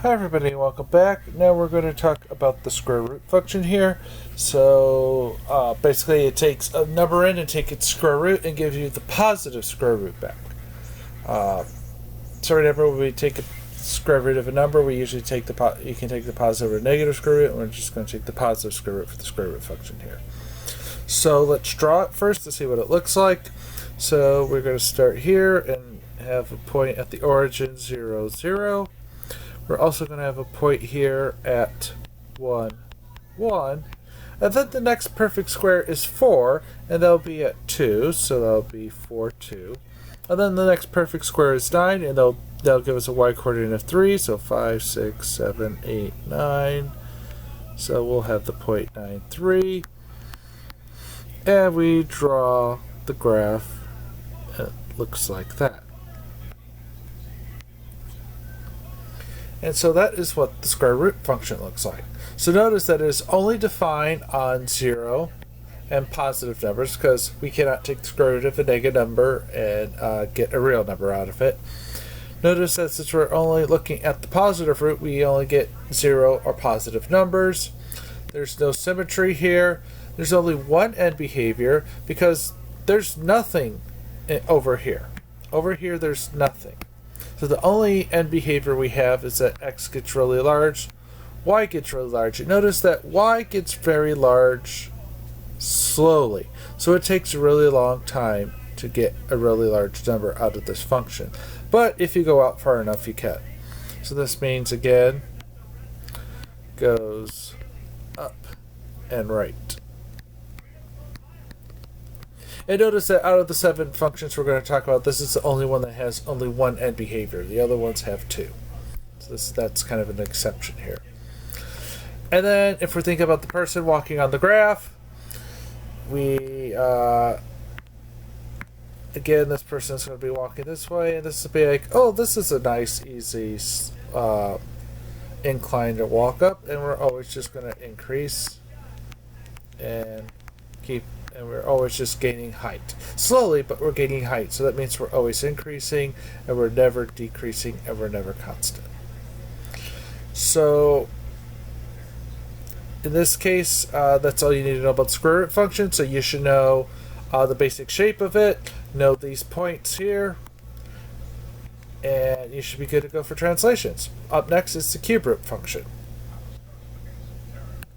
Hi everybody, welcome back. Now we're going to talk about the square root function here. So basically it takes a number in and take its square root and gives you the positive square root back. So remember when we take a square root of a number, we usually take you can take the positive or negative square root, and we're just going to take the positive square root for the square root function here. So let's draw it first to see what it looks like. So we're going to start here and have a point at the origin 0, 0. We're also going to have a point here at 1, 1. And then the next perfect square is 4, and that'll be at 2, so that'll be 4, 2. And then the next perfect square is 9, and that'll give us a y-coordinate of 3, so 5, 6, 7, 8, 9. So we'll have the point 9, 3. And we draw the graph. It looks like that. And so that is what the square root function looks like. So notice that it is only defined on 0 and positive numbers because we cannot take the square root of a negative number and get a real number out of it. Notice that since we're only looking at the positive root, we only get 0 or positive numbers. There's no symmetry here. There's only one end behavior because there's nothing over here. Over here there's nothing. So the only end behavior we have is that x gets really large, y gets really large. And notice that y gets very large slowly. So it takes a really long time to get a really large number out of this function. But if you go out far enough, you can. So this means, again, goes up and right. And notice that out of the 7 functions we're going to talk about, this is the only one that has only one end behavior. The other ones have 2. So that's kind of an exception here. And then if we're thinking about the person walking on the graph, we, again, this person is going to be walking this way, and this will be like, oh, this is a nice, easy incline to walk up, and we're always just going to increase and keep. And we're always just gaining height. Slowly, but we're gaining height. So that means we're always increasing, and we're never decreasing, and we're never constant. So, in this case, that's all you need to know about the square root function. So you should know the basic shape of it, know these points here, and you should be good to go for translations. Up next is the cube root function.